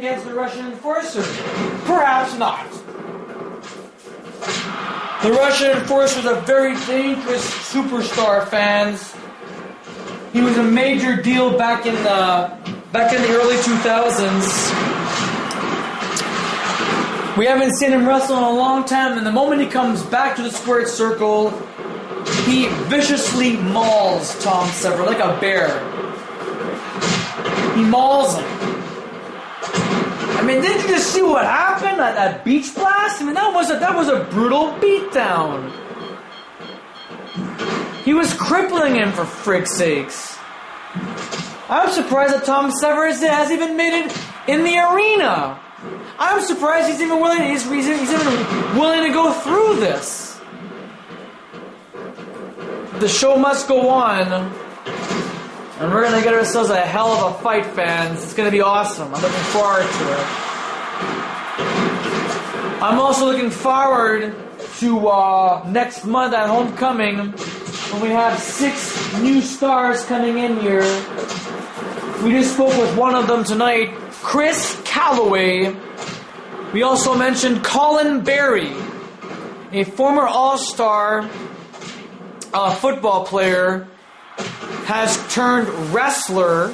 against the Russian enforcer? Perhaps not. The Russian enforcer is a very dangerous superstar, fans. He was a major deal back in the early 2000s. We haven't seen him wrestle in a long time, and the moment he comes back to the squared circle, he viciously mauls Tom Severn like a bear. He mauls him. I mean, didn't you just see what happened at that beach blast? I mean, that was a brutal beatdown. He was crippling him, for frick's sakes. I'm surprised that Tom Severn has even made it in the arena. I'm surprised he's even willing to go through this. The show must go on, and we're gonna get ourselves a hell of a fight, fans. It's gonna be awesome. I'm looking forward to it. I'm also looking forward to next month at Homecoming, when we have 6 new stars coming in here. We just spoke with one of them tonight, Chris Calloway. We also mentioned Colin Berry, a former All-Star football player, has turned wrestler,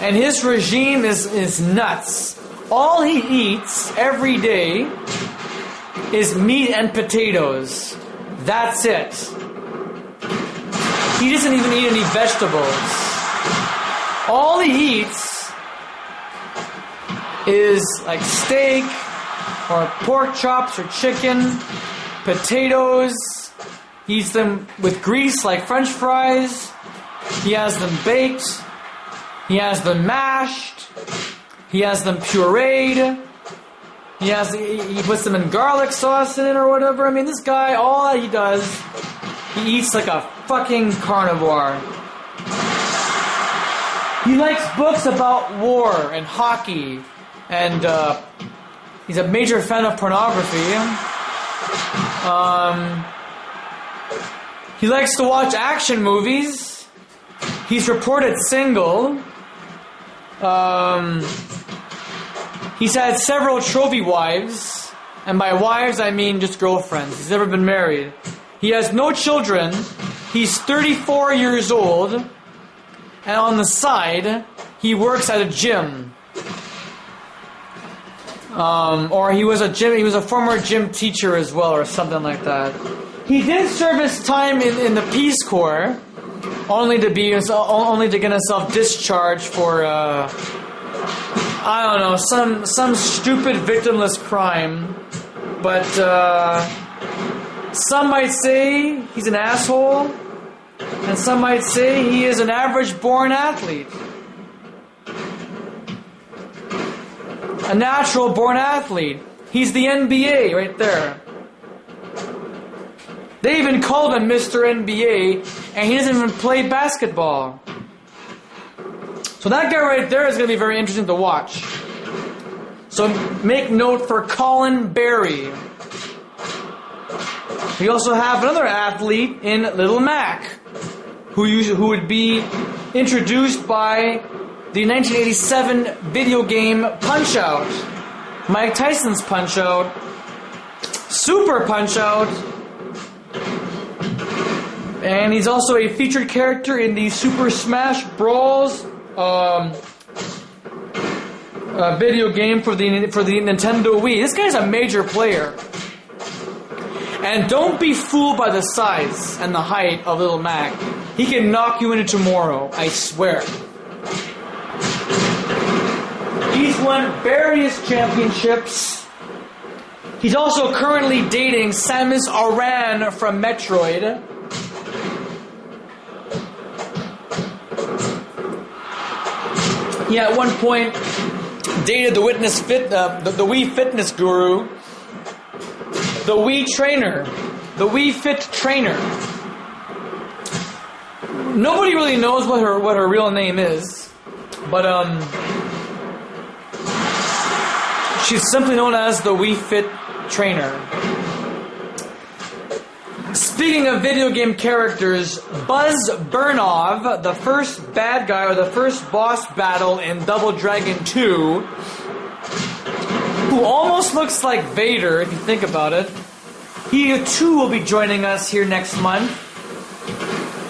and his regime is nuts. All he eats every day is meat and potatoes. That's it. He doesn't even eat any vegetables. All he eats is like steak or pork chops or chicken, potatoes. He eats them with grease like French fries. He has them baked. He has them mashed. He has them pureed. He puts them in garlic sauce in it or whatever. I mean, this guy, all that he does, he eats like a fucking carnivore. He likes books about war and hockey, and he's a major fan of pornography. He likes to watch action movies. He's reported single. He's had several trophy wives, and by wives I mean just girlfriends. He's never been married. He has no children. He's 34 years old, and on the side, he works at a gym. Or he was a former gym teacher as well, or something like that. He did serve his time in the Peace Corps, only to get himself discharged for I don't know, some stupid victimless crime. But some might say he's an asshole, and some might say he is an average-born athlete. A natural-born athlete. He's the NBA right there. They even called him Mr. NBA, and he doesn't even play basketball. So that guy right there is going to be very interesting to watch. So make note for Colin Berry. We also have another athlete in Little Mac, who would be introduced by the 1987 video game Punch-Out. Mike Tyson's Punch-Out. Super Punch-Out. And he's also a featured character in the Super Smash Bros. Video game for the Nintendo Wii. This guy's a major player. And don't be fooled by the size and the height of Little Mac. He can knock you into tomorrow, I swear. He's won various championships. He's also currently dating Samus Aran from Metroid. He at one point dated the Wii Fitness guru, the Wii trainer, the Wii Fit trainer. Nobody really knows what her real name is, but she's simply known as the Wii Fit trainer. Speaking of video game characters, Buzz Burnov, the first bad guy or the first boss battle in Double Dragon 2, looks like Vader, if you think about it. He too will be joining us here next month.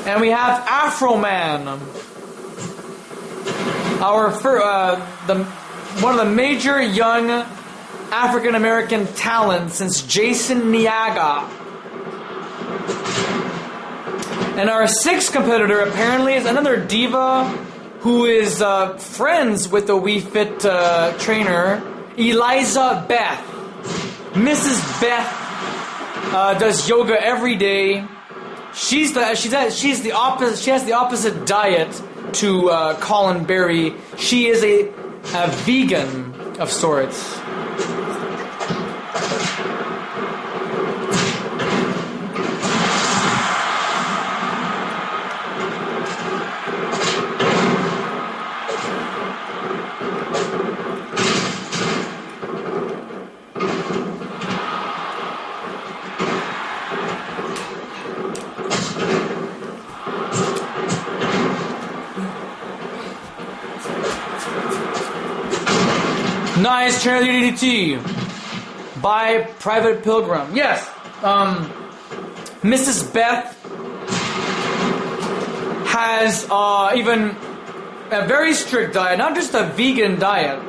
And we have Afro Man, one of the major young African American talents since Jason Niaga. And our sixth competitor apparently is another diva who is friends with the We Fit trainer, Eliza Beth. Mrs. Beth does yoga every day. She has the opposite diet to Colin Berry. She is a vegan of sorts. Nice charity DDT by Private Pilgrim. Yes, Mrs. Beth has even a very strict diet, not just a vegan diet.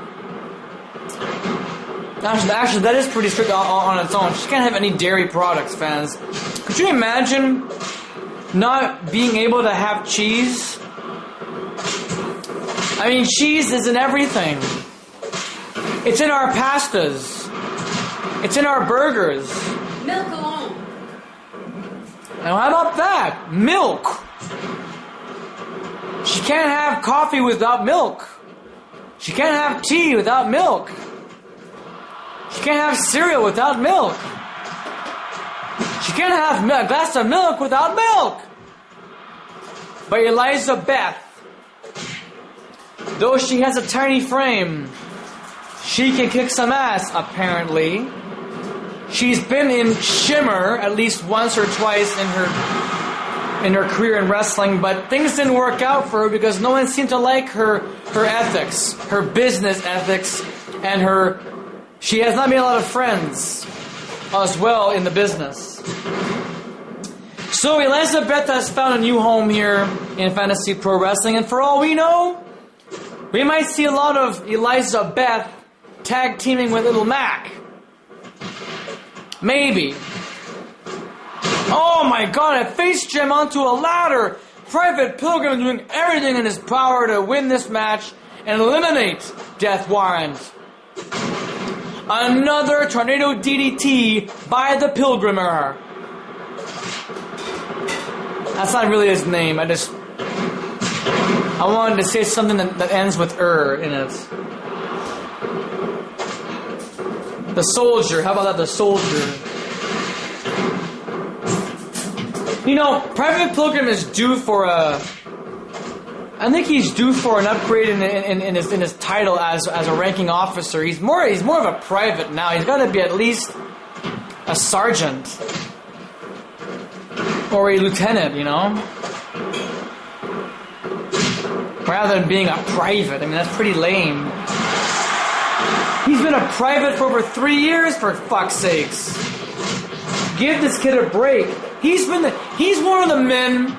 Actually, that is pretty strict on its own. She can't have any dairy products, fans. Could you imagine not being able to have cheese? I mean, cheese is in everything. It's in our pastas. It's in our burgers. Milk alone. Now how about that? Milk. She can't have coffee without milk. She can't have tea without milk. She can't have cereal without milk. She can't have a glass of milk without milk. But Eliza Beth, though she has a tiny frame, she can kick some ass, apparently. She's been in Shimmer at least once or twice in her career in wrestling, but things didn't work out for her because no one seemed to like her ethics, her business ethics, and she has not made a lot of friends as well in the business. So Elizabeth has found a new home here in Fantasy Pro Wrestling, and for all we know, we might see a lot of Eliza Beth tag teaming with Little Mac. Maybe. Oh my god, I face jam onto a ladder. Private Pilgrim doing everything in his power to win this match and eliminate Death Warrant. Another tornado DDT by the Pilgrimer. That's not really his name. I wanted to say something that ends with in it. The soldier. How about that? The soldier. You know, Private Pilgrim is due for I think he's due for an upgrade in his title as a ranking officer. He's more of a private now. He's got to be at least a sergeant or a lieutenant, you know, rather than being a private. I mean, that's pretty lame. He's been a private for over 3 years, for fuck's sakes. Give this kid a break. He's one of the men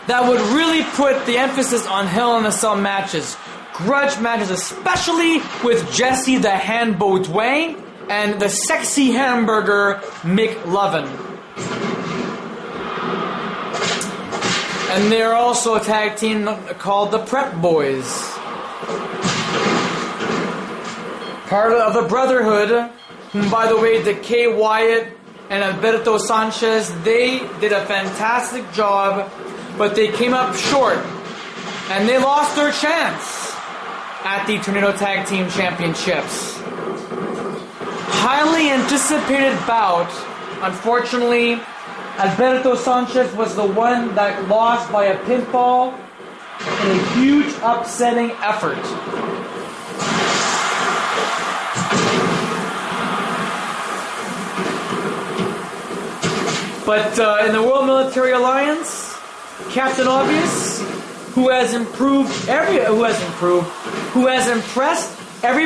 that would really put the emphasis on Hell in a Cell matches. Grudge matches, especially with Jesse the Hand Beaudoin and the sexy hamburger McLovin. And they're also a tag team called the Prep Boys. Part of the Brotherhood, whom, by the way, Decay Wyatt and Alberto Sanchez, they did a fantastic job, but they came up short. And they lost their chance at the Tornado Tag Team Championships. Highly anticipated bout. Unfortunately, Alberto Sanchez was the one that lost by a pinfall in a huge upsetting effort. But in the World Military Alliance, Captain Obvious, who has impressed everybody.